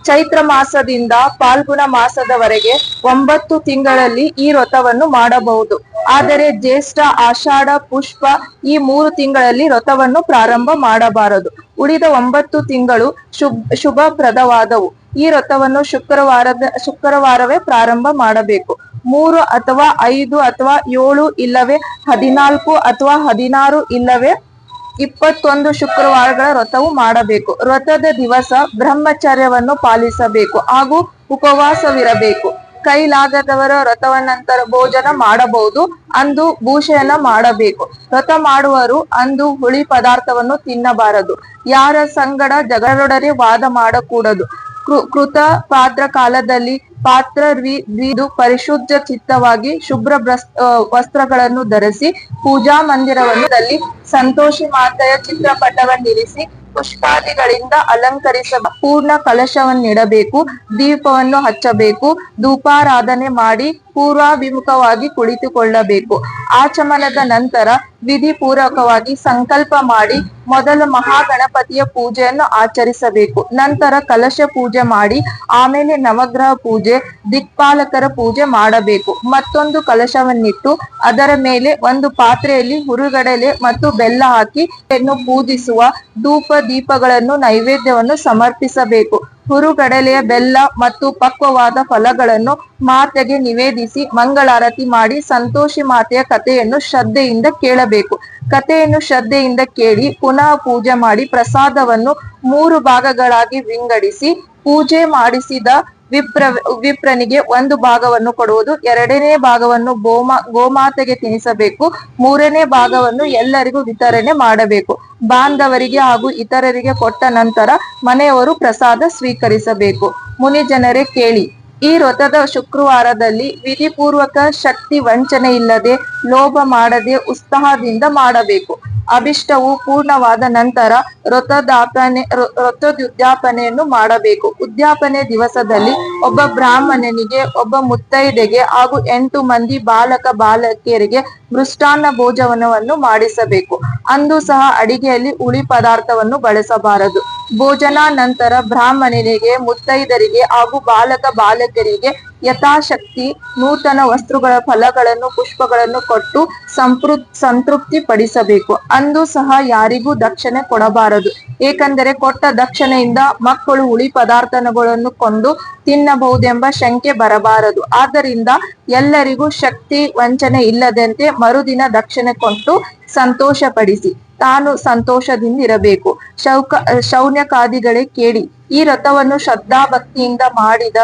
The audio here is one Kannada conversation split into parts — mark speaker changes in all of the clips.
Speaker 1: ಚೈತ್ರ ಮಾಸದಿಂದ ಫಾಲ್ಗುಣ ಮಾಸದವರೆಗೆ 9 ತಿಂಗಳಲ್ಲಿ ಈ ವ್ರತವನ್ನು ಮಾಡಬಹುದು. ಆದರೆ ಜ್ಯೇಷ್ಠ, ಆಷಾಢ, ಪುಷ್ಪ ಈ 3 ತಿಂಗಳಲ್ಲಿ ವ್ರತವನ್ನು ಪ್ರಾರಂಭ ಮಾಡಬಾರದು. ಉಳಿದ 9 ತಿಂಗಳು ಶುಭಪ್ರದವಾದವು. ಈ ವ್ರತವನ್ನು ಶುಕ್ರವಾರವೇ ಪ್ರಾರಂಭ ಮಾಡಬೇಕು. 3 ಅಥವಾ 5 ಅಥವಾ 7 ಇಲ್ಲವೇ 14 ಅಥವಾ 16 ಇಲ್ಲವೇ 21 ಶುಕ್ರವಾರಗಳ ವ್ರತವು ಮಾಡಬೇಕು. ವ್ರತದ ದಿವಸ ಬ್ರಹ್ಮಚರ್ಯವನ್ನು ಪಾಲಿಸಬೇಕು ಹಾಗೂ ಉಪವಾಸವಿರಬೇಕು. ಕೈಲಾಗದವರ ವ್ರತವನ್ನಂತರ ಭೋಜನ ಮಾಡಬಹುದು. ಅಂದು ಭೂಷಣ ಮಾಡಬೇಕು. ವ್ರತ ಮಾಡುವರು ಅಂದು ಹುಳಿ ಪದಾರ್ಥವನ್ನು ತಿನ್ನಬಾರದು. ಯಾರ ಸಂಗಡ ಜಗಳರೊಡನೆ ವಾದ ಮಾಡಕೂಡದು. ಕೃತ ಪಾತ್ರ ಕಾಲದಲ್ಲಿ ಪಾತ್ರರ್ವಿದು ಪರಿಶುದ್ಧ ಚಿತ್ತವಾಗಿ ಶುಭ್ರ ವಸ್ತ್ರಗಳನ್ನು ಧರಿಸಿ ಪೂಜಾ ಮಂದಿರದಲ್ಲಿ ಸಂತೋಷಿ ಮಾತೆಯ ಚಿತ್ರಪಟವನ್ನಿರಿಸಿ ಪುಷ್ಪಾದಿಗಳಿಂದ ಅಲಂಕರಿಸ ಪೂರ್ಣ ಕಲಶವನ್ನಿಡಬೇಕು. ದೀಪವನ್ನು ಹಚ್ಚಬೇಕು. ಧೂಪಾರಾಧನೆ ಮಾಡಿ ಪೂರ್ವಾಭಿಮುಖವಾಗಿ ಕುಳಿತುಕೊಳ್ಳಬೇಕು. ಆಚಮನದ ನಂತರ ವಿಧಿಪೂರ್ವಕವಾಗಿ ಸಂಕಲ್ಪ ಮಾಡಿ ಮೊದಲು ಮಹಾಗಣಪತಿಯ ಪೂಜೆಯನ್ನು ಆಚರಿಸಬೇಕು. ನಂತರ ಕಲಶ ಪೂಜೆ ಮಾಡಿ ಆಮೇಲೆ ನವಗ್ರಹ ಪೂಜೆ, ದಿಕ್ಪಾಲಕರ ಪೂಜೆ ಮಾಡಬೇಕು. ಮತ್ತೊಂದು ಕಲಶವನ್ನಿಟ್ಟು ಅದರ ಮೇಲೆ ಒಂದು ಪಾತ್ರೆಯಲ್ಲಿ ಹುರುಗಡಲೆ ಮತ್ತು ಬೆಲ್ಲ ಹಾಕಿ ಪೂಜಿಸುವ ಧೂಪ ದೀಪಗಳನ್ನು ನೈವೇದ್ಯವನ್ನು ಸಮರ್ಪಿಸಬೇಕು. ಹುರುಗಡಲೆಯ ಬೆಲ್ಲ ಮತ್ತು ಪಕ್ವವಾದ ಫಲಗಳನ್ನು ಮಾತೆಗೆ ನಿವೇದಿಸಿ ಮಂಗಳಾರತಿ ಮಾಡಿ ಸಂತೋಷಿ ಮಾತೆಯ ಕಥೆಯನ್ನು ಶ್ರದ್ಧೆಯಿಂದ ಕೇಳಬೇಕು. ಕಥೆಯನ್ನು ಶ್ರದ್ಧೆಯಿಂದ ಕೇಳಿ ಪುನಃ ಪೂಜೆ ಮಾಡಿ ಪ್ರಸಾದವನ್ನು 3 ಭಾಗಗಳಾಗಿ ವಿಂಗಡಿಸಿ ಪೂಜೆ ಮಾಡಿಸಿದ ವಿಪ್ರನಿಗೆ 1 ಭಾಗವನ್ನು ಕೊಡುವುದು. 2ನೇ ಭಾಗವನ್ನು ಗೋಮಾತೆಗೆ ತಿನ್ನಿಸಬೇಕು. 3ನೇ ಭಾಗವನ್ನು ಎಲ್ಲರಿಗೂ ವಿತರಣೆ ಮಾಡಬೇಕು. ಬಾಂಧವರಿಗೆ ಹಾಗೂ ಇತರರಿಗೆ ಕೊಟ್ಟ ನಂತರ ಮನೆಯವರು ಪ್ರಸಾದ ಸ್ವೀಕರಿಸಬೇಕು. ಮುನಿಜನರೇ ಕೇಳಿ, ಈ ವ್ರತದ ಶುಕ್ರವಾರದಲ್ಲಿ ವಿಧಿಪೂರ್ವಕ ಶಕ್ತಿ ವಂಚನೆ ಇಲ್ಲದೆ ಲೋಭ ಮಾಡದೆ ಉತ್ಸಾಹದಿಂದ ಮಾಡಬೇಕು. ಅಭಿಷ್ಟವು ಪೂರ್ಣವಾದ ನಂತರ ವ್ರತದುದ್ಯಾಪನೆಯನ್ನು ಮಾಡಬೇಕು. ಉದ್ಯಾಪನೆ ದಿವಸದಲ್ಲಿ ಒಬ್ಬ ಬ್ರಾಹ್ಮಣನಿಗೆ, ಒಬ್ಬ ಮುತ್ತೈದೆಗೆ ಹಾಗೂ 8 ಮಂದಿ ಬಾಲಕ ಬಾಲಕಿಯರಿಗೆ ಮೃಷ್ಟಾನ್ನ ಭೋಜನವನ್ನು ಮಾಡಿಸಬೇಕು. ಅಂದು ಸಹ ಅಡಿಗೆಯಲ್ಲಿ ಹುಳಿ ಪದಾರ್ಥವನ್ನು ಬಳಸಬಾರದು. ಭೋಜನಾ ನಂತರ ಬ್ರಾಹ್ಮಣನಿಗೆ, ಮುತ್ತೈದರಿಗೆ ಹಾಗೂ ಬಾಲಕ ಬಾಲಕರಿಗೆ ಯಥಾಶಕ್ತಿ ನೂತನ ವಸ್ತ್ರಗಳ ಫಲಗಳನ್ನು ಪುಷ್ಪಗಳನ್ನು ಕೊಟ್ಟು ಸಂತೃಪ್ತಿ ಪಡಿಸಬೇಕು. ಅಂದು ಸಹ ಯಾರಿಗೂ ದಕ್ಷಿಣೆ ಕೊಡಬಾರದು. ಏಕೆಂದರೆ ಕೊಟ್ಟ ದಕ್ಷಿಣೆಯಿಂದ ಮಕ್ಕಳು ಹುಳಿ ಪದಾರ್ಥಗಳನ್ನು ಕೊಂಡು ತಿನ್ನಬಹುದೆಂಬ ಶಂಕೆ ಬರಬಾರದು. ಆದ್ದರಿಂದ ಎಲ್ಲರಿಗೂ ಶಕ್ತಿ ವಂಚನೆ ಇಲ್ಲದಂತೆ ಮರುದಿನ ದಕ್ಷಿಣೆ ಕೊಟ್ಟು ಸಂತೋಷ ಪಡಿಸಿ ತಾನು ಸಂತೋಷದಿಂದಿರಬೇಕು. ಶೌನ್ಯಕಾದಿಗಳೇ ಕೇಳಿ, ಈ ವ್ರತವನ್ನು ಶ್ರದ್ಧಾಭಕ್ತಿಯಿಂದ ಮಾಡಿದ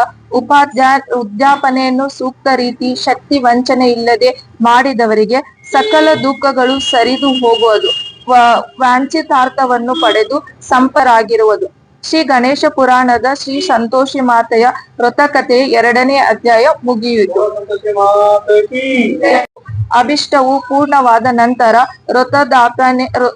Speaker 1: ಉದ್ಯಾಪನೆಯನ್ನು ಸೂಕ್ತ ರೀತಿ ಶಕ್ತಿ ವಂಚನೆ ಇಲ್ಲದೆ ಮಾಡಿದವರಿಗೆ ಸಕಲ ದುಃಖಗಳು ಸರಿದು ಹೋಗುವುದು. ವಾಂಛಿತಾರ್ಥವನ್ನು ಪಡೆದು ಸಂಪರಾಗಿರುವುದು. ಶ್ರೀ ಗಣೇಶ ಪುರಾಣದ ಶ್ರೀ ಸಂತೋಷಿ ಮಾತೆಯ ವ್ರತಕಥೆಯ 2ನೇ ಅಧ್ಯಾಯ ಮುಗಿಯಿತು. ಅಭಿಷ್ಟವು ಪೂರ್ಣವಾದ ನಂತರ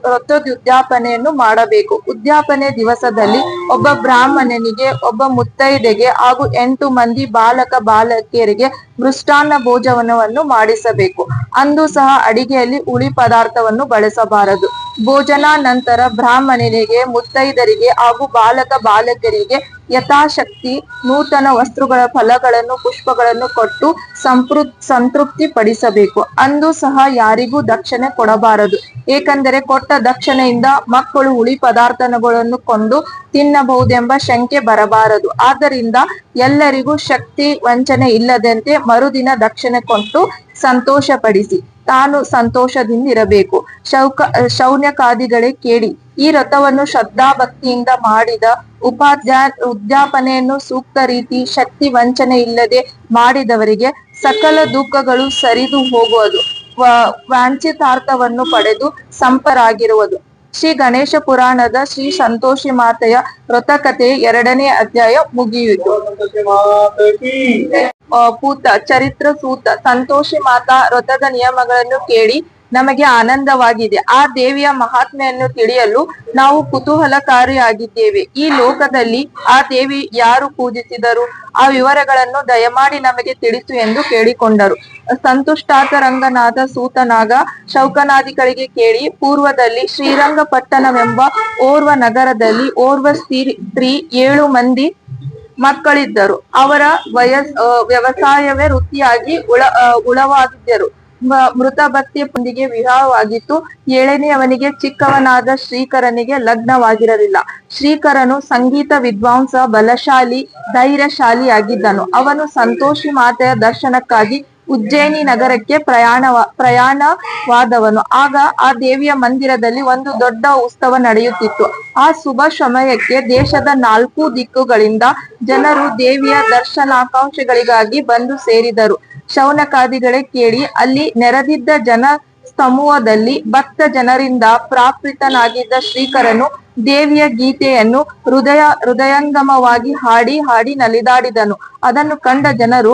Speaker 1: ವ್ರತದುದ್ಯಾಪನೆಯನ್ನು ಮಾಡಬೇಕು. ಉದ್ಯಾಪನೆ ದಿವಸದಲ್ಲಿ ಒಬ್ಬ ಬ್ರಾಹ್ಮಣನಿಗೆ, ಒಬ್ಬ ಮುತ್ತೈದೆಗೆ ಹಾಗೂ 8 ಮಂದಿ ಬಾಲಕ ಬಾಲಕಿಯರಿಗೆ ಮೃಷ್ಟಾನ್ನ ಭೋಜನವನ್ನು ಮಾಡಿಸಬೇಕು. ಅಂದು ಸಹ ಅಡಿಗೆಯಲ್ಲಿ ಹುಳಿ ಪದಾರ್ಥವನ್ನು ಬಳಸಬಾರದು. ಭೋಜನಾ ನಂತರ ಬ್ರಾಹ್ಮಣನಿಗೆ, ಮುತ್ತೈದರಿಗೆ ಹಾಗೂ ಬಾಲಕ ಬಾಲಕರಿಗೆ ಯಥಾಶಕ್ತಿ ನೂತನ ವಸ್ತ್ರಗಳ ಫಲಗಳನ್ನು ಪುಷ್ಪಗಳನ್ನು ಕೊಟ್ಟು ಸಂತೃಪ್ತಿ ಪಡಿಸಬೇಕು. ಅಂದು ಸಹ ಯಾರಿಗೂ ದಕ್ಷಿಣೆ ಕೊಡಬಾರದು. ಏಕೆಂದರೆ ಕೊಟ್ಟ ದಕ್ಷಿಣೆಯಿಂದ ಮಕ್ಕಳು ಹುಳಿ ಪದಾರ್ಥಗಳನ್ನು ಕೊಂಡು ತಿನ್ನಬಹುದೆಂಬ ಶಂಕೆ ಬರಬಾರದು. ಆದ್ದರಿಂದ ಎಲ್ಲರಿಗೂ ಶಕ್ತಿ ವಂಚನೆ ಇಲ್ಲದಂತೆ ಮರುದಿನ ದಕ್ಷಿಣೆ ಕೊಟ್ಟು ಸಂತೋಷ ಪಡಿಸಿ ತಾನು ಸಂತೋಷದಿಂದಿರಬೇಕು. ಶೌನ್ಯಕಾದಿಗಳೇ ಕೇಳಿ, ಈ ವ್ರತವನ್ನು ಶ್ರದ್ಧಾಭಕ್ತಿಯಿಂದ ಮಾಡಿದ ಉದ್ಯಾಪನೆಯನ್ನು ಸೂಕ್ತ ರೀತಿ ಶಕ್ತಿ ವಂಚನೆ ಇಲ್ಲದೆ ಮಾಡಿದವರಿಗೆ ಸಕಲ ದುಃಖಗಳು ಸರಿದು ಹೋಗುವುದು. ವಾಂಛಿತಾರ್ಥವನ್ನು ಪಡೆದು ಸಂಪರಾಗಿರುವುದು. ಶ್ರೀ ಗಣೇಶ ಪುರಾಣದ ಶ್ರೀ ಸಂತೋಷಿ ಮಾತೆಯ ವ್ರತಕಥೆಯ 2ನೇ ಅಧ್ಯಾಯ ಮುಗಿಯಿತು. ಚರಿತ್ರ ಸೂತ. ಸಂತೋಷಿ ಮಾತಾ ವ್ರತದ ನಿಯಮಗಳನ್ನು ಕೇಳಿ ನಮಗೆ ಆನಂದವಾಗಿದೆ. ಆ ದೇವಿಯ ಮಹಾತ್ಮೆಯನ್ನು ತಿಳಿಯಲು ನಾವು ಕುತೂಹಲಕಾರಿಯಾಗಿದ್ದೇವೆ. ಈ ಲೋಕದಲ್ಲಿ ಆ ದೇವಿ ಯಾರು ಪೂಜಿಸಿದರು? ಆ ವಿವರಗಳನ್ನು ದಯಮಾಡಿ ನಮಗೆ ತಿಳಿಸು ಎಂದು ಕೇಳಿಕೊಂಡರು. ಸಂತುಷ್ಟಾತರಂಗನಾದ ಸೂತನಾಗ ಶೌಕನಾದಿಗಳಿಗೆ ಕೇಳಿ, ಪೂರ್ವದಲ್ಲಿ ಶ್ರೀರಂಗಪಟ್ಟಣವೆಂಬ ಓರ್ವ ನಗರದಲ್ಲಿ ಓರ್ವ ಸ್ತ್ರೀ 7 ಮಂದಿ ಮಕ್ಕಳಿದ್ದರು. ಅವರ ವ್ಯವಸಾಯವೇ ವೃತ್ತಿಯಾಗಿ ಉಳವಾಗಿದ್ದರು. ಮೃತ ಭಕ್ತಿಯೊಂದಿಗೆ ವಿವಾಹವಾಗಿತ್ತು. 7ನೇಯವನಿಗೆ ಚಿಕ್ಕವನಾದ ಶ್ರೀಕರನಿಗೆ ಲಗ್ನವಾಗಿರಲಿಲ್ಲ. ಶ್ರೀಕರನು ಸಂಗೀತ ವಿದ್ವಾಂಸ, ಬಲಶಾಲಿ, ಧೈರ್ಯಶಾಲಿಯಾಗಿದ್ದನು. ಅವನು ಸಂತೋಷಿ ಮಾತೆಯ ದರ್ಶನಕ್ಕಾಗಿ ಉಜ್ಜಯಿನಿ ನಗರಕ್ಕೆ ಪ್ರಯಾಣವಾದವನು. ಆಗ ಆ ದೇವಿಯ ಮಂದಿರದಲ್ಲಿ ಒಂದು ದೊಡ್ಡ ಉತ್ಸವ ನಡೆಯುತ್ತಿತ್ತು. ಆ ಶುಭ ಸಮಯಕ್ಕೆ ದೇಶದ 4 ದಿಕ್ಕುಗಳಿಂದ ಜನರು ದೇವಿಯ ದರ್ಶನಾಕಾಂಕ್ಷೆಗಳಿಗಾಗಿ ಬಂದು ಸೇರಿದರು. ಶೌನಕಾದಿಗಳೇ ಕೇಳಿ. ಅಲ್ಲಿ ನೆರೆದಿದ್ದ ಜನ ಸಮೂಹದಲ್ಲಿ ಭಕ್ತ ಜನರಿಂದ ಪ್ರಾಪ್ತನಾಗಿದ್ದ ಶ್ರೀಕರನು ದೇವಿಯ ಗೀತೆಯನ್ನು ಹೃದಯಂಗಮವಾಗಿ ಹಾಡಿ ಹಾಡಿ ನಲಿದಾಡಿದನು. ಅದನ್ನು ಕಂಡ ಜನರು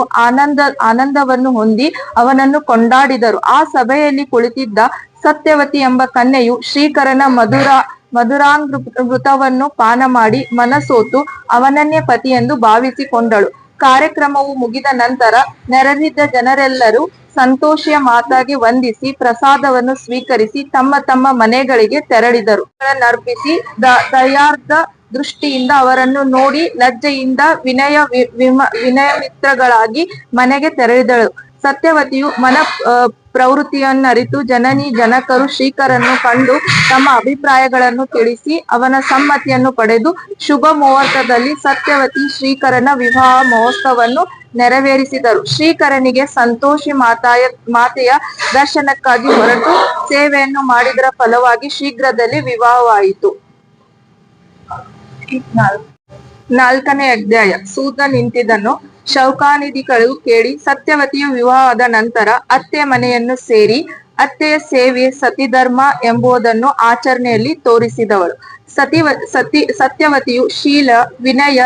Speaker 1: ಆನಂದವನ್ನು ಹೊಂದಿ ಅವನನ್ನು ಕೊಂಡಾಡಿದರು. ಆ ಸಭೆಯಲ್ಲಿ ಕುಳಿತಿದ್ದ ಸತ್ಯವತಿ ಎಂಬ ಕನ್ಯೆಯು ಶ್ರೀಕರನ ಮಧುರಾಮೃತವನ್ನು ಪಾನ ಮಾಡಿ ಮನಸೋತು ಅವನನ್ನೇ ಪತಿಯೆಂದು ಭಾವಿಸಿಕೊಂಡಳು. ಕಾರ್ಯಕ್ರಮವು ಮುಗಿದ ನಂತರ ನೆರೆದಿದ್ದ ಜನರೆಲ್ಲರೂ ಸಂತೋಷಿಯ ಮಾತಾಗೆ ವಂದಿಸಿ ಪ್ರಸಾದವನ್ನು ಸ್ವೀಕರಿಸಿ ತಮ್ಮ ತಮ್ಮ ಮನೆಗಳಿಗೆ ತೆರಳಿದರು. ನರ್ಪಿಸಿ ದಯಾರ್ಧ ದೃಷ್ಟಿಯಿಂದ ಅವರನ್ನು ನೋಡಿ ಲಜ್ಜೆಯಿಂದ ವಿನಯಮಿತ್ರಗಳಾಗಿ ಮನೆಗೆ ತೆರಳಿದಳು. ಸತ್ಯವತಿಯು ಮನ ಪ್ರವೃತ್ತಿಯನ್ನರಿತು ಜನನಿ ಜನಕರು ಶ್ರೀಕರನ್ನು ಕಂಡು ತಮ್ಮ ಅಭಿಪ್ರಾಯಗಳನ್ನು ತಿಳಿಸಿ ಅವನ ಸಮ್ಮತಿಯನ್ನು ಪಡೆದು ಶುಭ ಮುಹೂರ್ತದಲ್ಲಿ ಸತ್ಯವತಿ ಶ್ರೀಕರನ ವಿವಾಹ ಮಹೋತ್ಸವವನ್ನು ನೆರವೇರಿಸಿದರು. ಶ್ರೀಕರನಿಗೆ ಸಂತೋಷಿ ಮಾತೆಯ ದರ್ಶನಕ್ಕಾಗಿ ಹೊರಟು ಸೇವೆಯನ್ನು ಮಾಡಿದರ ಫಲವಾಗಿ ಶೀಘ್ರದಲ್ಲಿ ವಿವಾಹವಾಯಿತು. 4ನೇ ಅಧ್ಯಾಯ. ಸೂತ ನಿಂತಿದ್ದನು. ಶೌಕಾನಿಧಿಗಳು ಕೇಳಿ ಸತ್ಯವತಿಯು ವಿವಾಹದ ನಂತರ ಅತ್ತೆ ಮನೆಯನ್ನು ಸೇರಿ ಅತ್ತೆಯ ಸೇವೆ ಸತಿಧರ್ಮ ಎಂಬುದನ್ನು ಆಚರಣೆಯಲ್ಲಿ ತೋರಿಸಿದವಳು. ಸತ್ಯವತಿಯು ಶೀಲ, ವಿನಯ,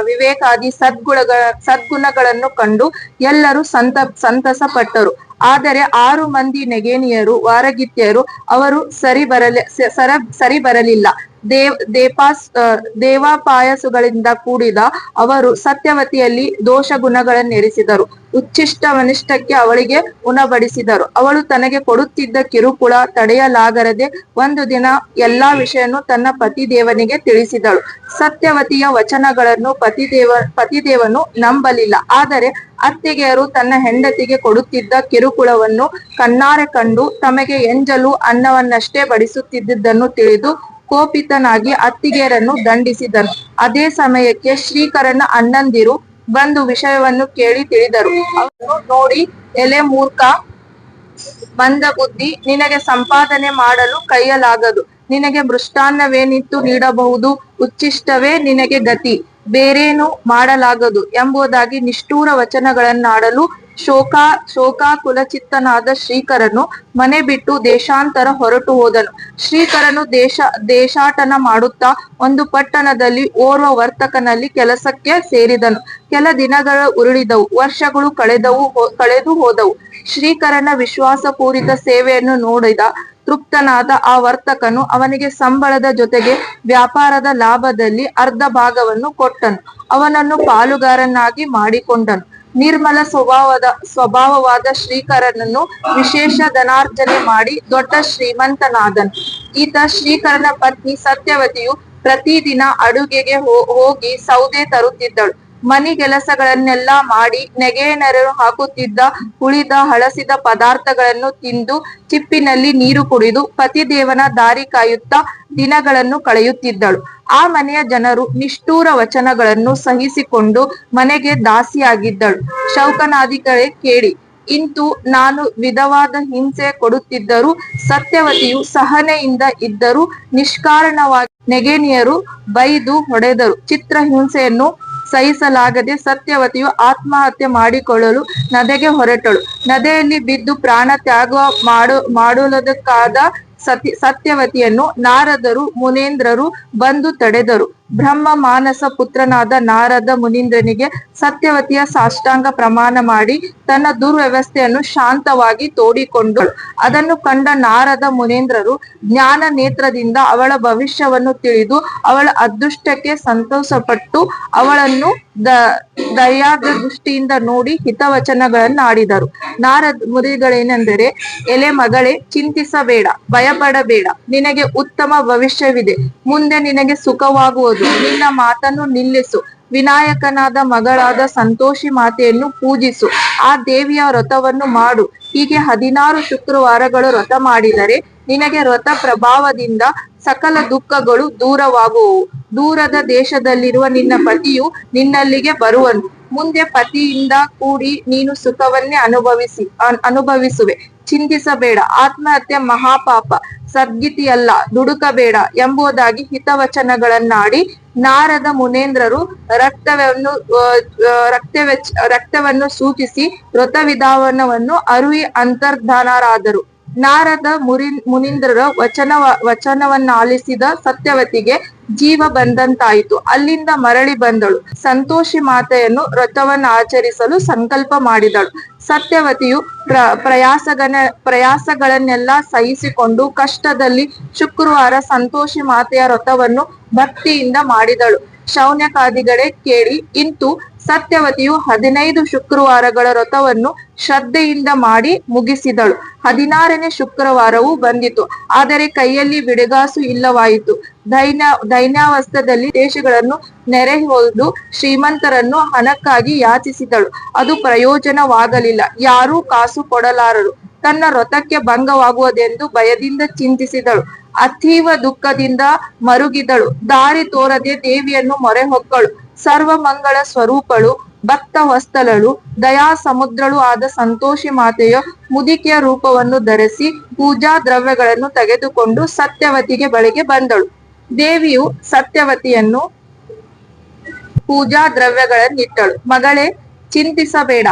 Speaker 1: ವಿವೇಕಾದಿ ಸದ್ಗುಣಗಳನ್ನು ಕಂಡು ಎಲ್ಲರೂ ಸಂತಸ ಪಟ್ಟರು. ಆದರೆ 6 ಮಂದಿ ನೆಗೇನಿಯರು, ವಾರಗಿತ್ಯರು ಅವರು ಸರಿ ಬರಲಿಲ್ಲ. ದೇವಾಪಾಯಸುಗಳಿಂದ ಕೂಡಿದ ಅವರು ಸತ್ಯವತಿಯಲ್ಲಿ ದೋಷ ಗುಣಗಳನ್ನೆರಿಸಿದರು. ಉಚ್ಚಿಷ್ಟವನಿಷ್ಠಕ್ಕೆ ಅವಳಿಗೆ ಉಣಬಡಿಸಿದರು. ಅವಳು ತನಗೆ ಕೊಡುತ್ತಿದ್ದ ಕಿರುಕುಳ ತಡೆಯಲಾಗದೆ ಒಂದು ದಿನ ಎಲ್ಲಾ ವಿಷಯವನ್ನು ತನ್ನ ಪತಿದೇವನಿಗೆ ತಿಳಿಸಿದಳು. ಸತ್ಯವತಿಯ ವಚನಗಳನ್ನು ಪತಿದೇವನು ನಂಬಲಿಲ್ಲ. ಆದರೆ ಅತ್ತಿಗೆಯರು ತನ್ನ ಹೆಂಡತಿಗೆ ಕೊಡುತ್ತಿದ್ದ ಕಿರುಕುಳವನ್ನು ಕಣ್ಣಾರೆ ಕಂಡು ತಮಗೆ ಎಂಜಲು ಅನ್ನವನ್ನಷ್ಟೇ ಬಡಿಸುತ್ತಿದ್ದುದನ್ನು ತಿಳಿದು ಕೋಪಿತನಾಗಿ ಅತ್ತಿಗೆಯರನ್ನು ದಂಡಿಸಿದನು. ಅದೇ ಸಮಯಕ್ಕೆ ಶ್ರೀಕರನ ಅಣ್ಣಂದಿರು ಬಂದು ವಿಷಯವನ್ನು ಕೇಳಿ ತಿಳಿದರು. ಅವನು ನೋಡಿ, ಎಲೆ ಮೂರ್ಖ, ಮಂದ ಬುದ್ಧಿ, ನಿನಗೆ ಸಂಪಾದನೆ ಮಾಡಲು ಕೈಯಲಾಗದು. ನಿನಗೆ ಮೃಷ್ಟಾನ್ನವೇನಿತ್ತು ನೀಡಬಹುದು, ಉಚ್ಚಿಷ್ಟವೇ ನಿನಗೆ ಗತಿ, ಬೇರೇನು ಮಾಡಲಾಗದು ಎಂಬುದಾಗಿ ನಿಷ್ಠೂರ ವಚನಗಳನ್ನಾಡಲು ಶೋಕಾಕುಲಚಿತ್ತನಾದ ಶ್ರೀಕರನು ಮನೆ ಬಿಟ್ಟು ದೇಶಾಂತರ ಹೊರಟು ಹೋದನು. ಶ್ರೀಕರನು ದೇಶಾಟನ ಮಾಡುತ್ತಾ ಒಂದು ಪಟ್ಟಣದಲ್ಲಿ ಓರ್ವ ವರ್ತಕನಲ್ಲಿ ಕೆಲಸಕ್ಕೆ ಸೇರಿದನು. ಕೆಲ ದಿನಗಳು ಉರುಳಿದವು, ವರ್ಷಗಳು ಕಳೆದು ಹೋದವು. ಶ್ರೀಕರನ ವಿಶ್ವಾಸಪೂರಿತ ಸೇವೆಯನ್ನು ನೋಡಿದ ತೃಪ್ತನಾದ ಆ ವರ್ತಕನು ಅವನಿಗೆ ಸಂಬಳದ ಜೊತೆಗೆ ವ್ಯಾಪಾರದ ಲಾಭದಲ್ಲಿ ಅರ್ಧ ಭಾಗವನ್ನು ಕೊಟ್ಟನು. ಅವನನ್ನು ಪಾಲುಗಾರನಾಗಿ ಮಾಡಿಕೊಂಡನು. ನಿರ್ಮಲ ಸ್ವಭಾವವಾದ ಶ್ರೀಕರನನ್ನು ವಿಶೇಷ ಧನಾರ್ಜನೆ ಮಾಡಿ ದೊಡ್ಡ ಶ್ರೀಮಂತನಾದನು. ಈತ ಶ್ರೀಕರನ ಪತ್ನಿ ಸತ್ಯವತಿಯು ಪ್ರತಿದಿನ ಅಡುಗೆಗೆ ಹೋಗಿ ಸೌದೆ ತರುತ್ತಿದ್ದಳು. ಮನೆಗೆಲಸಗಳನ್ನೆಲ್ಲ ಮಾಡಿ ನೆಗೆನರು ಹಾಕುತ್ತಿದ್ದ ಉಳಿದ ಹಳಸಿದ ಪದಾರ್ಥಗಳನ್ನು ತಿಂದು ಚಿಪ್ಪಿನಲ್ಲಿ ನೀರು ಕುಡಿದು ಪತಿದೇವನ ದಾರಿ ಕಾಯುತ್ತಾ ದಿನಗಳನ್ನು ಕಳೆಯುತ್ತಿದ್ದಳು. ಆ ಮನೆಯ ಜನರು ನಿಷ್ಠೂರ ವಚನಗಳನ್ನು ಸಹಿಸಿಕೊಂಡು ಮನೆಗೆ ದಾಸಿಯಾಗಿದ್ದಳು. ಶೌಕನಾದಿಗಳೇ ಕೇಳಿ. ಇಂತು ನಾನು ವಿಧವಾದ ಹಿಂಸೆ ಕೊಡುತ್ತಿದ್ದರೂ ಸತ್ಯವತಿಯು ಸಹನೆಯಿಂದ ಇದ್ದರೂ ನಿಷ್ಕಾರಣವಾಗಿ ನೆಗೆನಿಯರು ಬೈದು ಹೊಡೆದರು. ಚಿತ್ರಹಿಂಸೆಯನ್ನು ಸಹಿಸಲಾಗದೆ ಸತ್ಯವತಿಯು ಆತ್ಮಹತ್ಯೆ ಮಾಡಿಕೊಳ್ಳಲು ನದಿಗೆ ಹೊರಟಳು. ನದಿಯಲ್ಲಿ ಬಿದ್ದು ಪ್ರಾಣ ತ್ಯಾಗ ಮಾಡುವುದಕ್ಕಾದ ಸತ್ಯವತಿಯನ್ನು ನಾರದರು ಮುನೇಂದ್ರರು ಬಂದು ತಡೆದರು. ಬ್ರಹ್ಮ ಮಾನಸ ಪುತ್ರನಾದ ನಾರದ ಮುನೀಂದ್ರನಿಗೆ ಸತ್ಯವತಿಯ ಸಾಷ್ಟಾಂಗ ಪ್ರಮಾಣ ಮಾಡಿ ತನ್ನ ದುರ್ವ್ಯವಸ್ಥೆಯನ್ನು ಶಾಂತವಾಗಿ ತೋಡಿಕೊಂಡಳು. ಅದನ್ನು ಕಂಡ ನಾರದ ಮುನೇಂದ್ರರು ಜ್ಞಾನ ನೇತ್ರದಿಂದ ಅವಳ ಭವಿಷ್ಯವನ್ನು ತಿಳಿದು ಅವಳ ಅದೃಷ್ಟಕ್ಕೆ ಸಂತೋಷಪಟ್ಟು ಅವಳನ್ನು ದಯಾದ ದೃಷ್ಟಿಯಿಂದ ನೋಡಿ ಹಿತವಚನಗಳನ್ನಾಡಿದರು. ನಾರದ ಮುನಿಗಳೇನೆಂದರೆ, ಎಲೆ ಮಗಳೇ, ಚಿಂತಿಸಬೇಡ, ಭಯಪಡಬೇಡ. ನಿನಗೆ ಉತ್ತಮ ಭವಿಷ್ಯವಿದೆ. ಮುಂದೆ ನಿನಗೆ ಸುಖವಾಗುವುದು. ನಿನ್ನ ಮಾತನ್ನು ನಿಲ್ಲಿಸು. ವಿನಾಯಕನಾದ ಮಗಳಾದ ಸಂತೋಷಿ ಮಾತೆಯನ್ನು ಪೂಜಿಸು, ಆ ದೇವಿಯ ವ್ರತವನ್ನು ಮಾಡು. ಹೀಗೆ 16 ಶುಕ್ರವಾರಗಳು ವ್ರತ ಮಾಡಿದರೆ ನಿನಗೆ ವ್ರತ ಪ್ರಭಾವದಿಂದ ಸಕಲ ದುಃಖಗಳು ದೂರವಾಗುವವು. ದೂರದ ದೇಶದಲ್ಲಿರುವ ನಿನ್ನ ಪತಿಯು ನಿನ್ನಲ್ಲಿಗೆ ಬರುವನು. ಮುಂದೆ ಪತಿಯಿಂದ ಕೂಡಿ ನೀನು ಸುಖವನ್ನೇ ಅನುಭವಿಸುವೆ. ಚಿಂತಿಸಬೇಡ, ಆತ್ಮಹತ್ಯೆ ಮಹಾಪಾಪ, ಸದ್ಗತಿಯಲ್ಲ, ದುಡುಕಬೇಡ ಎಂಬುದಾಗಿ ಹಿತವಚನಗಳನ್ನಾಡಿ ನಾರದ ಮುನೇಂದ್ರರು ರಕ್ತವನ್ನು ಸೂಚಿಸಿ ವ್ರತ ವಿಧಾನವನ್ನು ಅರುವಿ ಅಂತರ್ಧಾನರಾದರು. ನಾರದ ಮುನೀಂದ್ರರ ವಚನವನ್ನಾಲಿಸಿದ ಸತ್ಯವತಿಗೆ ಜೀವ ಬಂದಂತಾಯಿತು. ಅಲ್ಲಿಂದ ಮರಳಿ ಬಂದಳು. ಸಂತೋಷಿ ಮಾತೆಯನ್ನು ವ್ರತವನ್ನು ಆಚರಿಸಲು ಸಂಕಲ್ಪ ಮಾಡಿದಳು. ಸತ್ಯವತಿಯು ಪ್ರಯಾಸಗಳನ್ನೆಲ್ಲ ಸಹಿಸಿಕೊಂಡು ಕಷ್ಟದಲ್ಲಿ ಶುಕ್ರವಾರ ಸಂತೋಷಿ ಮಾತೆಯ ವ್ರತವನ್ನು ಭಕ್ತಿಯಿಂದ ಮಾಡಿದಳು. ಶೌನಕಾದಿಗಳೇ ಕೇಳಿ, ಇಂತು ಸತ್ಯವತಿಯು 15 ಶುಕ್ರವಾರಗಳ ವ್ರತವನ್ನು ಶ್ರದ್ಧೆಯಿಂದ ಮಾಡಿ ಮುಗಿಸಿದಳು. 16ನೇ ಶುಕ್ರವಾರವೂ ಬಂದಿತು, ಆದರೆ ಕೈಯಲ್ಲಿ ಬಿಡುಗಾಸು ಇಲ್ಲವಾಯಿತು. ದೈನ್ಯಾವಸ್ಥದಲ್ಲಿ ದೇಶಗಳನ್ನು ನೆರೆಹೊಯ್ದು ಶ್ರೀಮಂತರನ್ನು ಹಣಕ್ಕಾಗಿ ಯಾಚಿಸಿದಳು. ಅದು ಪ್ರಯೋಜನವಾಗಲಿಲ್ಲ. ಯಾರೂ ಕಾಸು ಕೊಡಲಾರರು. ತನ್ನ ವ್ರತಕ್ಕೆ ಭಂಗವಾಗುವುದೆಂದು ಭಯದಿಂದ ಚಿಂತಿಸಿದಳು. ಅತೀವ ದುಃಖದಿಂದ ಮರುಗಿದಳು. ದಾರಿ ತೋರದೆ ದೇವಿಯನ್ನು ಮೊರೆ ಹೊಕ್ಕಳು. ಸರ್ವಮಂಗಳ ಸ್ವರೂಪಳು, ಭಕ್ತ ವತ್ಸಲಳು, ದಯಾ ಸಮುದ್ರಳು ಆದ ಸಂತೋಷಿ ಮಾತೆಯ ಮುದಿಕೆಯ ರೂಪವನ್ನು ಧರಿಸಿ ಪೂಜಾ ದ್ರವ್ಯಗಳನ್ನು ತೆಗೆದುಕೊಂಡು ಸತ್ಯವತಿಗೆ ಬಳಿಗೆ ಬಂದಳು. ದೇವಿಯು ಸತ್ಯವತಿಯನ್ನು ಪೂಜಾ ದ್ರವ್ಯಗಳನ್ನಿಟ್ಟಳು. ಮಗಳೇ, ಚಿಂತಿಸಬೇಡ,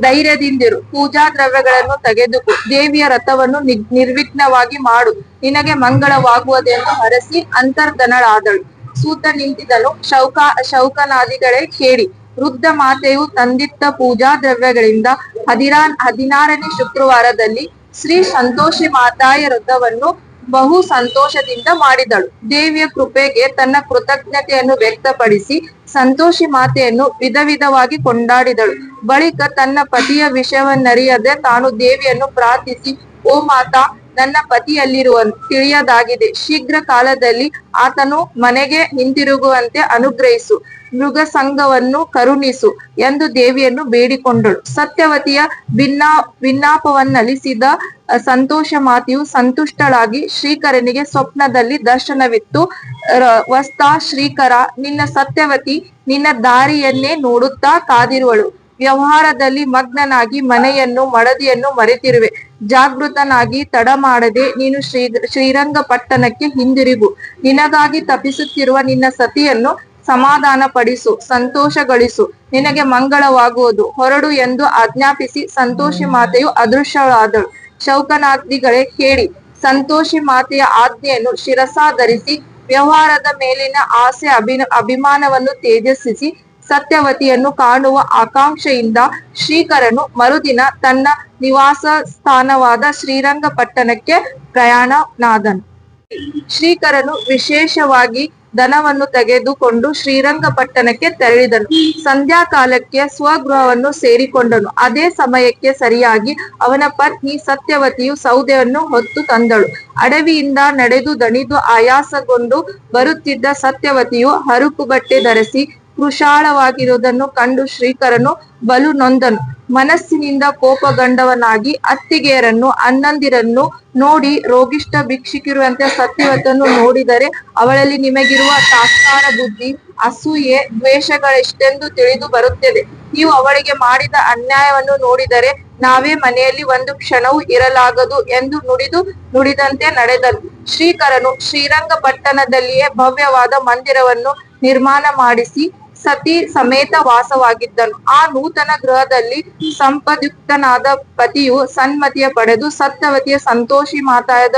Speaker 1: ಧೈರ್ಯದಿಂದಿರು. ಪೂಜಾ ದ್ರವ್ಯಗಳನ್ನು ತೆಗೆದುಕೋ. ದೇವಿಯ ವ್ರತವನ್ನು ನಿರ್ವಿಘ್ನವಾಗಿ ಮಾಡು. ನಿನಗೆ ಮಂಗಳವಾಗುವುದೆಂದು ಹರಸಿ ಅಂತರ್ಧನಳಾದಳು. ಸೂತ ನಿಂತಿದನು. ಶೌಕನಾದಿಗಳೇ ಕೇಳಿ, ವೃದ್ಧ ಮಾತೆಯು ತಂದಿಟ್ಟ ಪೂಜಾ ದ್ರವ್ಯಗಳಿಂದ 16ನೇ ಶುಕ್ರವಾರದಲ್ಲಿ ಶ್ರೀ ಸಂತೋಷಿ ಮಾತಾಯ ವ್ರತವನ್ನು ಬಹು ಸಂತೋಷದಿಂದ ಮಾಡಿದಳು. ದೇವಿಯ ಕೃಪೆಗೆ ತನ್ನ ಕೃತಜ್ಞತೆಯನ್ನು ವ್ಯಕ್ತಪಡಿಸಿ ಸಂತೋಷಿ ಮಾತೆಯನ್ನು ವಿಧವಾಗಿ ಕೊಂಡಾಡಿದಳು. ಬಳಿಕ ತನ್ನ ಪತಿಯ ವಿಷಯವನ್ನರಿಯದೆ ತಾನು ದೇವಿಯನ್ನು ಪ್ರಾರ್ಥಿಸಿ, ಓ ಮಾತಾ, ನನ್ನ ಪತಿಯಲ್ಲಿರುವನು ತಿಳಿಯದಾಗಿದೆ. ಶೀಘ್ರ ಕಾಲದಲ್ಲಿ ಆತನು ಮನೆಗೆ ಹಿಂತಿರುಗುವಂತೆ ಅನುಗ್ರಹಿಸು. ಮೃಗ ಸಂಘವನ್ನು ಕರುಣಿಸು ಎಂದು ದೇವಿಯನ್ನು ಬೇಡಿಕೊಂಡಳು. ಸತ್ಯವತಿಯ ವಿನ್ನಾಪವನ್ನಲಿಸಿದ ಸಂತೋಷ ಮಾತೆಯು ಸಂತುಷ್ಟಳಾಗಿ ಶ್ರೀಕರನಿಗೆ ಸ್ವಪ್ನದಲ್ಲಿ ದರ್ಶನವಿತ್ತು. ವಸ್ತ ಶ್ರೀಕರ, ನಿನ್ನ ಸತ್ಯವತಿ ನಿನ್ನ ದಾರಿಯನ್ನೇ ನೋಡುತ್ತಾ ಕಾದಿರುವಳು. ವ್ಯವಹಾರದಲ್ಲಿ ಮಗ್ನನಾಗಿ ಮನೆಯನ್ನು ಮಡದಿಯನ್ನು ಮರೆತಿರುವೆ. ಜಾಗೃತನಾಗಿ ತಡ ಮಾಡದೆ ನೀನು ಶ್ರೀರಂಗಪಟ್ಟಣಕ್ಕೆ ಹಿಂದಿರುಗು. ನಿನಗಾಗಿ ತಪಿಸುತ್ತಿರುವ ನಿನ್ನ ಸತಿಯನ್ನು ಸಮಾಧಾನ ಪಡಿಸು, ಸಂತೋಷಗಳಿಸು. ನಿನಗೆ ಮಂಗಳವಾಗುವುದು. ಹೊರಡು ಎಂದು ಆಜ್ಞಾಪಿಸಿ ಸಂತೋಷಿ ಮಾತೆಯು ಅದೃಶ್ಯಳಾದಳು. ಶೌಕನಾದಿಗಳೇ ಕೇಳಿ, ಸಂತೋಷಿ ಮಾತೆಯ ಆಜ್ಞೆಯನ್ನು ಶಿರಸಾಧರಿಸಿ ವ್ಯವಹಾರದ ಮೇಲಿನ ಆಸೆ ಅಭಿಮಾನವನ್ನು ತ್ಯಜಿಸಿ ಸತ್ಯವತಿಯನ್ನು ಕಾಣುವ ಆಕಾಂಕ್ಷೆಯಿಂದ ಶ್ರೀಕರನು ಮರುದಿನ ತನ್ನ ನಿವಾಸ ಸ್ಥಾನವಾದ ಶ್ರೀರಂಗಪಟ್ಟಣಕ್ಕೆ ಪ್ರಯಾಣನಾದನು. ಶ್ರೀಕರನು ವಿಶೇಷವಾಗಿ ಧನವನ್ನು ತೆಗೆದುಕೊಂಡು ಶ್ರೀರಂಗಪಟ್ಟಣಕ್ಕೆ ತೆರಳಿದನು. ಸಂಧ್ಯಾಕಾಲಕ್ಕೆ ಸ್ವಗೃಹವನ್ನು ಸೇರಿಕೊಂಡನು. ಅದೇ ಸಮಯಕ್ಕೆ ಸರಿಯಾಗಿ ಅವನ ಪತ್ನಿ ಸತ್ಯವತಿಯು ಸೌದೆಯನ್ನು ಹೊತ್ತು ತಂದಳು. ಅಡವಿಯಿಂದ ನಡೆದು ದಣಿದು ಆಯಾಸಗೊಂಡು ಬರುತ್ತಿದ್ದ ಸತ್ಯವತಿಯು ಹರುಕು ಬಟ್ಟೆ ಧರಿಸಿ ಕೃಶಾಳವಾಗಿರುವುದನ್ನು ಕಂಡು ಶ್ರೀಕರನು ಬಲು ನೊಂದನು. ಮನಸ್ಸಿನಿಂದ ಕೋಪಗೊಂಡವನಾಗಿ ಅತ್ತಿಗೆಯರನ್ನು ಅಣ್ಣಂದಿರನ್ನು ನೋಡಿ ರೋಗಿಷ್ಠ ಭಿಕ್ಷುಕಿರುವಂತೆ ಸತ್ಯವತಿಯನ್ನು ನೋಡಿದರೆ ಅವಳಲ್ಲಿ ನಿಮಗಿರುವ ತಾತ್ಸಾರ ಬುದ್ಧಿ, ಅಸೂಯೆ, ದ್ವೇಷಗಳೆಷ್ಟೆಂದು ತಿಳಿದು ಬರುತ್ತದೆ. ನೀವು ಅವಳಿಗೆ ಮಾಡಿದ ಅನ್ಯಾಯವನ್ನು ನೋಡಿದರೆ ನಾವೇ ಮನೆಯಲ್ಲಿ ಒಂದು ಕ್ಷಣವೂ ಇರಲಾಗದು ಎಂದು ನುಡಿದಂತೆ ನಡೆದನು. ಶ್ರೀಕರನು ಶ್ರೀರಂಗಪಟ್ಟಣದಲ್ಲಿಯೇ ಭವ್ಯವಾದ ಮಂದಿರವನ್ನು ನಿರ್ಮಾಣ ಮಾಡಿಸಿ ಸತಿ ಸಮೇತ ವಾಸವಾಗಿದ್ದನು. ಆ ನೂತನ ಗೃಹದಲ್ಲಿ ಸಂಪದ್ಯುಕ್ತನಾದ ಪತಿಯು ಸನ್ಮತಿಯ ಪಡೆದು ಸತ್ಯವತಿಯ ಸಂತೋಷಿ ಮಾತಾಯದ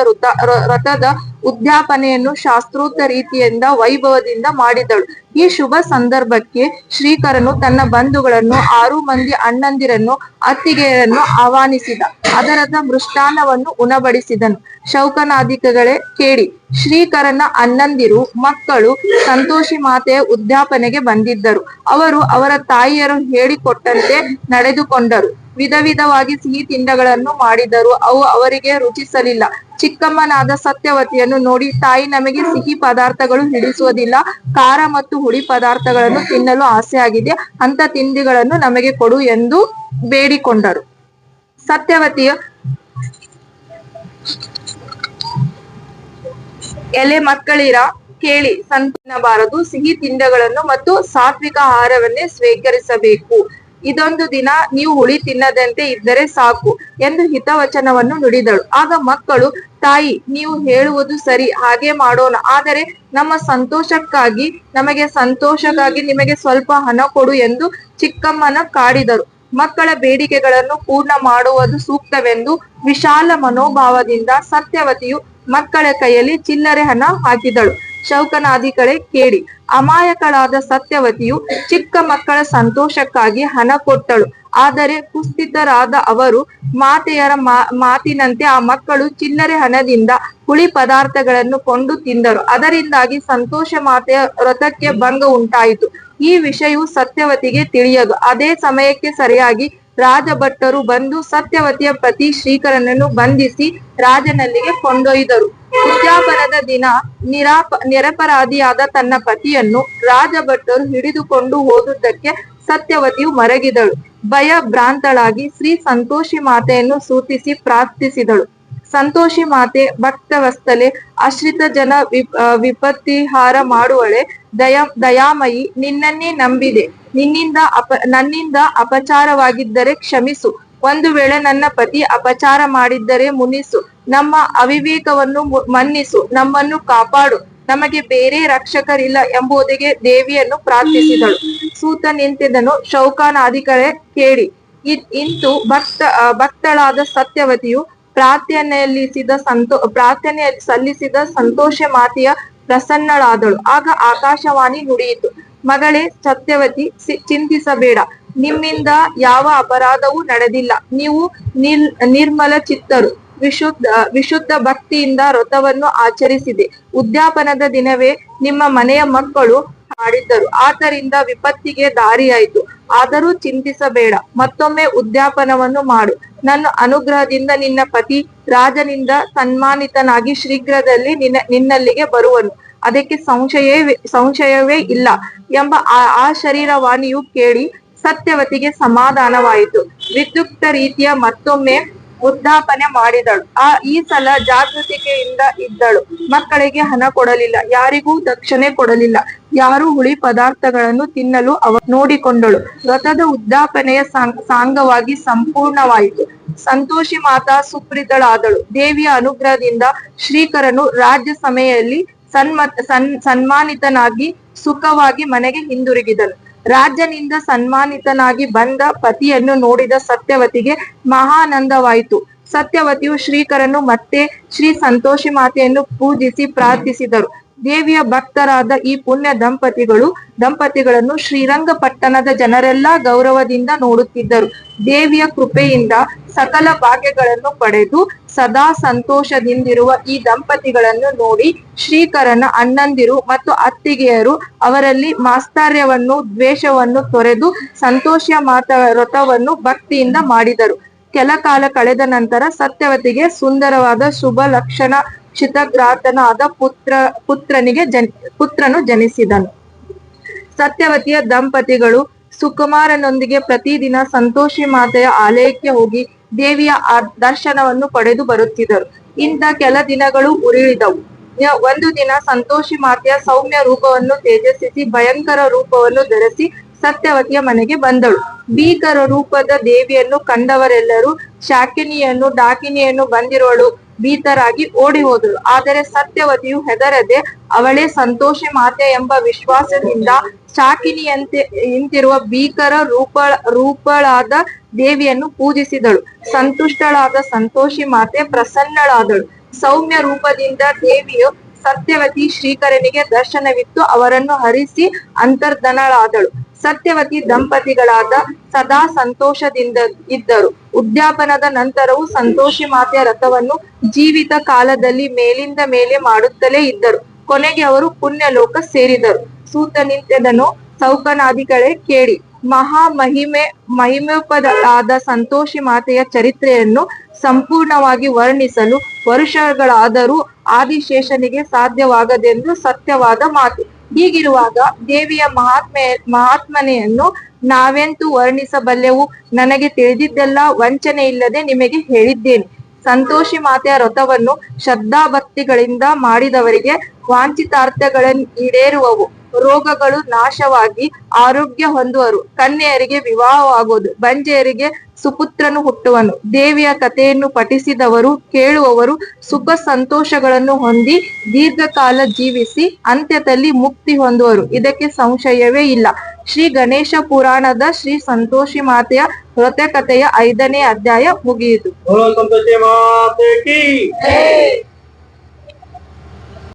Speaker 1: ವ್ರತದ ಉದ್ಯಾಪನೆಯನ್ನು ಶಾಸ್ತ್ರೋಕ್ತ ರೀತಿಯಿಂದ ವೈಭವದಿಂದ ಮಾಡಿದಳು. ಈ ಶುಭ ಸಂದರ್ಭಕ್ಕೆ ಶ್ರೀಕರನು ತನ್ನ ಬಂಧುಗಳನ್ನು 6 ಮಂದಿ ಅಣ್ಣಂದಿರನ್ನು ಅತ್ತಿಗೆಯರನ್ನು ಆಹ್ವಾನಿಸಿದ. ಅದರದ ಮೃಷ್ಟಾನ್ನವನ್ನು ಉಣಬಡಿಸಿದನು. ಶೌಕನಾದಿಗಳೇ ಕೇಳಿ, ಶ್ರೀಕರನ ಅಣ್ಣಂದಿರು ಮಕ್ಕಳು ಸಂತೋಷಿ ಮಾತೆಯ ಉದ್ಯಾಪನೆಗೆ ಬಂದಿದ್ದರು. ಅವರು ಅವರ ತಾಯಿಯರು ಹೇಳಿಕೊಟ್ಟಂತೆ ನಡೆದುಕೊಂಡರು. ವಿಧ ವಿಧವಾಗಿ ಸಿಹಿ ತಿಂಡಗಳನ್ನು ಮಾಡಿದರು. ಅವು ಅವರಿಗೆ ರುಚಿಸಲಿಲ್ಲ. ಚಿಕ್ಕಮ್ಮನಾದ ಸತ್ಯವತಿಯನ್ನು ನೋಡಿ, ತಾಯಿ, ನಮಗೆ ಸಿಹಿ ಪದಾರ್ಥಗಳು ಹಿಡಿಸುವುದಿಲ್ಲ. ಖಾರ ಮತ್ತು ಹುಳಿ ಪದಾರ್ಥಗಳನ್ನು ತಿನ್ನಲು ಆಸೆಯಾಗಿದೆ. ಅಂತ ತಿಂಡಿಗಳನ್ನು ನಮಗೆ ಕೊಡು ಎಂದು ಬೇಡಿಕೊಂಡರು. ಸತ್ಯವತಿಯ ಎಲೆ ಮಕ್ಕಳಿರ, ಕೇಳಿ, ಸಂತಿನ್ನಬಾರದು. ಸಿಹಿ ತಿಂಡಗಳನ್ನು ಮತ್ತು ಸಾತ್ವಿಕ ಆಹಾರವನ್ನೇ ಸ್ವೀಕರಿಸಬೇಕು. ಇದೊಂದು ದಿನ ನೀವು ಹುಳಿ ತಿನ್ನದಂತೆ ಇದ್ದರೆ ಸಾಕು ಎಂದು ಹಿತವಚನವನ್ನು ನುಡಿದಳು. ಆಗ ಮಕ್ಕಳು, ತಾಯಿ, ನೀವು ಹೇಳುವುದು ಸರಿ, ಹಾಗೆ ಮಾಡೋಣ. ಆದರೆ ನಮ್ಮ ಸಂತೋಷಕ್ಕಾಗಿ ನಿಮಗೆ ಸ್ವಲ್ಪ ಹಣ ಕೊಡು ಎಂದು ಚಿಕ್ಕಮ್ಮನ ಕಾಡಿದರು. ಮಕ್ಕಳ ಬೇಡಿಕೆಗಳನ್ನು ಪೂರ್ಣ ಮಾಡುವುದು ಸೂಕ್ತವೆಂದು ವಿಶಾಲ ಮನೋಭಾವದಿಂದ ಸತ್ಯವತಿಯು ಮಕ್ಕಳ ಕೈಯಲ್ಲಿ ಚಿಲ್ಲರೆ ಹಣ ಹಾಕಿದಳು. ಶೌಕನಾದಿಗಳೇ ಕೇಳಿ. ಅಮಾಯಕಳಾದ ಸತ್ಯವತಿಯು ಚಿಕ್ಕ ಮಕ್ಕಳ ಸಂತೋಷಕ್ಕಾಗಿ ಹಣ ಕೊಟ್ಟಳು. ಆದರೆ ಕುಸ್ಥಿತರಾದ ಅವರು ಮಾತೆಯರ ಮಾತಿನಂತೆ ಆ ಮಕ್ಕಳು ಚಿಲ್ಲರೆ ಹಣದಿಂದ ಹುಳಿ ಪದಾರ್ಥಗಳನ್ನು ಕೊಂಡು ತಿಂದರು. ಅದರಿಂದಾಗಿ ಸಂತೋಷ ಮಾತೆಯ ವ್ರತಕ್ಕೆ ಭಂಗ ಉಂಟಾಯಿತು. ಈ ವಿಷಯವು ಸತ್ಯವತಿಗೆ ತಿಳಿಯದು. ಅದೇ ಸಮಯಕ್ಕೆ ಸರಿಯಾಗಿ ರಾಜಭಟ್ಟರು ಬಂದು ಸತ್ಯವತಿಯ ಪತಿ ಶ್ರೀಕರನನ್ನು ಬಂಧಿಸಿ ರಾಜನಲ್ಲಿಗೆ ಕೊಂಡೊಯ್ದರು. ಉದ್ಯಾಪನದ ದಿನ ನಿರಪರಾಧಿಯಾದ ತನ್ನ ಪತಿಯನ್ನು ರಾಜಭಟ್ಟರು ಹಿಡಿದುಕೊಂಡು ಹೋದುದಕ್ಕೆ ಸತ್ಯವತಿಯು ಮರಗಿದಳು. ಭಯ ಭ್ರಾಂತಳಾಗಿ ಶ್ರೀ ಸಂತೋಷಿ ಮಾತೆಯನ್ನು ಸ್ತುತಿಸಿ ಪ್ರಾರ್ಥಿಸಿದಳು. ಸಂತೋಷಿ ಮಾತೆ, ಭಕ್ತವತ್ಸಲೆ, ಆಶ್ರಿತ ಜನ ವಿಪತ್ತಿಹಾರ ಮಾಡುವಳೆ, ದಯಾಮಯಿ, ನಿನ್ನನ್ನೇ ನಂಬಿದೆ. ನನ್ನಿಂದ ಅಪಚಾರವಾಗಿದ್ದರೆ ಕ್ಷಮಿಸು. ಒಂದು ವೇಳೆ ನನ್ನ ಪತಿ ಅಪಚಾರ ಮಾಡಿದ್ದರೆ ಮುನಿಸು. ನಮ್ಮ ಅವಿವೇಕವನ್ನು ಮನ್ನಿಸು. ನಮ್ಮನ್ನು ಕಾಪಾಡು. ನಮಗೆ ಬೇರೆ ರಕ್ಷಕರಿಲ್ಲ ಎಂಬುದಿಗೆ ದೇವಿಯನ್ನು ಪ್ರಾರ್ಥಿಸಿದಳು. ಸೂತ ನಿಂತಿದ್ದನು. ಶೌಕಾನಾದಿಗಳೇ ಕೇಳಿ. ಇಂತು ಭಕ್ತಳಾದ ಸತ್ಯವತಿಯು ಪ್ರಾರ್ಥನೆ ಸಲ್ಲಿಸಿದ ಸಂತೋಷ ಮಾತೆಯ ಪ್ರಸನ್ನಳಾದಳು. ಆಗ ಆಕಾಶವಾಣಿ ನುಡಿಯಿತು. ಮಗಳೇ ಸತ್ಯವತಿ, ಚಿಂತಿಸಬೇಡ. ನಿಮ್ಮಿಂದ ಯಾವ ಅಪರಾಧವೂ ನಡೆದಿಲ್ಲ. ನೀವು ನಿರ್ಮಲ ಚಿತ್ತರು. ವಿಶುದ್ಧ ಭಕ್ತಿಯಿಂದ ವ್ರತವನ್ನು ಆಚರಿಸಿದೆ. ಉದ್ಯಾಪನದ ದಿನವೇ ನಿಮ್ಮ ಮನೆಯ ಮಕ್ಕಳು ಮಾಡಿದ್ದರು. ಆದ್ದರಿಂದ ವಿಪತ್ತಿಗೆ ದಾರಿಯಾಯಿತು. ಆದರೂ ಚಿಂತಿಸಬೇಡ. ಮತ್ತೊಮ್ಮೆ ಉದ್ಯಾಪನವನ್ನು ಮಾಡು. ನನ್ನ ಅನುಗ್ರಹದಿಂದ ನಿನ್ನ ಪತಿ ರಾಜನಿಂದ ಸನ್ಮಾನಿತನಾಗಿ ಶೀಘ್ರದಲ್ಲಿ ನಿನ್ನಲ್ಲಿಗೆ ಬರುವನು. ಅದಕ್ಕೆ ಸಂಶಯವೇ ಇಲ್ಲ ಎಂಬ ಆ ಶರೀರವಾಣಿಯು ಕೇಳಿ ಸತ್ಯವತಿಗೆ ಸಮಾಧಾನವಾಯಿತು. ವಿದ್ಯುಕ್ತ ರೀತಿಯ ಮತ್ತೊಮ್ಮೆ ಉದ್ಯಾಪನೆ ಮಾಡಿದಳು. ಈ ಸಲ ಜಾಗೃತಿಕೆಯಿಂದ ಇದ್ದಳು. ಮಕ್ಕಳಿಗೆ ಹಣ ಕೊಡಲಿಲ್ಲ. ಯಾರಿಗೂ ದಕ್ಷಿಣೆ ಕೊಡಲಿಲ್ಲ. ಯಾರು ಹುಳಿ ಪದಾರ್ಥಗಳನ್ನು ತಿನ್ನಲು ನೋಡಿಕೊಂಡಳು. ವ್ರತದ ಉದ್ಯಾಪನೆಯ ಸಾಂಗವಾಗಿ ಸಂಪೂರ್ಣವಾಯಿತು. ಸಂತೋಷಿ ಮಾತಾ ಸುಪ್ರೀತಳಾದಳು. ದೇವಿಯ ಅನುಗ್ರಹದಿಂದ ಶ್ರೀಕರನು ರಾಜ್ಯ ಸಮಯದಲ್ಲಿ ಸನ್ಮಾನಿತನಾಗಿ ಸುಖವಾಗಿ ಮನೆಗೆ ಹಿಂದಿರುಗಿದನು. ರಾಜನಿಂದ ಸನ್ಮಾನಿತನಾಗಿ ಬಂದ ಪತಿಯನ್ನು ನೋಡಿದ ಸತ್ಯವತಿಗೆ ಮಹಾನಂದವಾಯಿತು. ಸತ್ಯವತಿಯು ಶ್ರೀಕರನು ಮತ್ತೆ ಶ್ರೀ ಸಂತೋಷಿ ಮಾತೆಯನ್ನು ಪೂಜಿಸಿ ಪ್ರಾರ್ಥಿಸಿದರು. ದೇವಿಯ ಭಕ್ತರಾದ ಈ ಪುಣ್ಯ ದಂಪತಿಗಳನ್ನು ಶ್ರೀರಂಗಪಟ್ಟಣದ ಜನರೆಲ್ಲ ಗೌರವದಿಂದ ನೋಡುತ್ತಿದ್ದರು. ದೇವಿಯ ಕೃಪೆಯಿಂದ ಸಕಲ ಭಾಗ್ಯಗಳನ್ನು ಪಡೆದು ಸದಾ ಸಂತೋಷದಿಂದಿರುವ ಈ ದಂಪತಿಗಳನ್ನು ನೋಡಿ ಶ್ರೀಕರನ ಅಣ್ಣಂದಿರು ಮತ್ತು ಅತ್ತಿಗೆಯರು ಅವರಲ್ಲಿ ಮಾತ್ಸರ್ಯವನ್ನು ದ್ವೇಷವನ್ನು ತೊರೆದು ಸಂತೋಷ ಮಾತಾ ವ್ರತವನ್ನು ಭಕ್ತಿಯಿಂದ ಮಾಡಿದರು. ಕೆಲ ಕಾಲ ಕಳೆದ ನಂತರ ಸತ್ಯವತಿಗೆ ಸುಂದರವಾದ ಶುಭ ಲಕ್ಷಣ ಚಿತಗ್ರಾತನಾದ ಪುತ್ರನು ಜನಿಸಿದನು. ಸತ್ಯವತಿಯ ದಂಪತಿಗಳು ಸುಕುಮಾರನೊಂದಿಗೆ ಪ್ರತಿದಿನ ಸಂತೋಷಿ ಮಾತೆಯ ಆಲಯಕ್ಕೆ ಹೋಗಿ ದೇವಿಯ ದರ್ಶನವನ್ನು ಪಡೆದು ಬರುತ್ತಿದ್ದರು. ಇಂಥ ಕೆಲ ದಿನಗಳು ಉರುಳಿದವು. ಒಂದು ದಿನ ಸಂತೋಷಿ ಮಾತೆಯ ಸೌಮ್ಯ ರೂಪವನ್ನು ತೇಜಸ್ವಿಸಿ ಭಯಂಕರ ರೂಪವನ್ನು ಧರಿಸಿ ಸತ್ಯವತಿಯ ಮನೆಗೆ ಬಂದಳು. ಭೀಕರ ರೂಪದ ದೇವಿಯನ್ನು ಕಂಡವರೆಲ್ಲರೂ ಡಾಕಿನಿಯನ್ನು ಬಂದಿರುವಳು ಭೀತರಾಗಿ ಓಡಿ ಹೋದರು. ಆದರೆ ಸತ್ಯವತಿಯು ಹೆದರದೆ ಅವಳೇ ಸಂತೋಷಿ ಮಾತೆ ಎಂಬ ವಿಶ್ವಾಸದಿಂದ ಶಾಕಿನಿಯಂತೆ ಇಂತಿರುವ ಭೀಕರ ರೂಪಳಾದ ದೇವಿಯನ್ನು ಪೂಜಿಸಿದಳು. ಸಂತುಷ್ಟಳಾದ ಸಂತೋಷಿ ಮಾತೆ ಪ್ರಸನ್ನಳಾದಳು. ಸೌಮ್ಯ ರೂಪದಿಂದ ದೇವಿಯು ಸತ್ಯವತಿ ಶ್ರೀಕರನಿಗೆ ದರ್ಶನವಿತ್ತು ಅವರನ್ನು ಹರಿಸಿ ಅಂತರ್ಧನಳಾದಳು. ಸತ್ಯವತಿ ದಂಪತಿಗಳಾದ ಸದಾ ಸಂತೋಷದಿಂದ ಇದ್ದರು. ಉದ್ಯಾಪನದ ನಂತರವೂ ಸಂತೋಷಿ ಮಾತೆಯ ವ್ರತವನ್ನು ಜೀವಿತ ಕಾಲದಲ್ಲಿ ಮೇಲಿಂದ ಮೇಲೆ ಮಾಡುತ್ತಲೇ ಇದ್ದರು. ಕೊನೆಗೆ ಅವರು ಪುಣ್ಯ ಲೋಕ ಸೇರಿದರು. ಸೂತ ನಿಂತೆದನು. ಸೌಕನಾದಿಗಳೇ ಕೇಳಿ. ಮಹಿಮೋಪದ ಸಂತೋಷಿ ಮಾತೆಯ ಚರಿತ್ರೆಯನ್ನು ಸಂಪೂರ್ಣವಾಗಿ ವರ್ಣಿಸಲು ವರುಷಗಳಾದರೂ ಆದಿಶೇಷನಿಗೆ ಸಾಧ್ಯವಾಗದೆಂದು ಸತ್ಯವಾದ ಮಾತು. ಹೀಗಿರುವಾಗ ದೇವಿಯ ಮಹಾತ್ಮನೆಯನ್ನು ನಾವೆಂತೂ ವರ್ಣಿಸಬಲ್ಲೆವು? ನನಗೆ ತಿಳಿದಿದ್ದೆಲ್ಲ ವಂಚನೆ ಇಲ್ಲದೆ ನಿಮಗೆ ಹೇಳಿದ್ದೇನೆ. ಸಂತೋಷಿ ಮಾತೆಯ ವ್ರತವನ್ನು ಶ್ರದ್ಧಾಭಕ್ತಿಗಳಿಂದ ಮಾಡಿದವರಿಗೆ ವಾಂಛಿತಾರ್ಥಗಳನ್ನು ಈಡೇರುವವು, ರೋಗಗಳು ನಾಶವಾಗಿ ಆರೋಗ್ಯ ಹೊಂದುವರು, ಕನ್ಯೆಯರಿಗೆ ವಿವಾಹವಾಗುವುದು, ಬಂಜೆಯರಿಗೆ ಸುಪುತ್ರನು ಹುಟ್ಟುವನು. ದೇವಿಯ ಕಥೆಯನ್ನು ಪಠಿಸಿದವರು ಕೇಳುವವರು ಸುಖ ಸಂತೋಷಗಳನ್ನು ಹೊಂದಿ ದೀರ್ಘಕಾಲ ಜೀವಿಸಿ ಅಂತ್ಯದಲ್ಲಿ ಮುಕ್ತಿ ಹೊಂದುವರು, ಇದಕ್ಕೆ ಸಂಶಯವೇ ಇಲ್ಲ. ಶ್ರೀ ಗಣೇಶ ಪುರಾಣದ ಶ್ರೀ ಸಂತೋಷಿ ಮಾತೆಯ ವ್ರತಕಥೆಯ 5ನೇ ಅಧ್ಯಾಯ ಮುಗಿಯಿತು.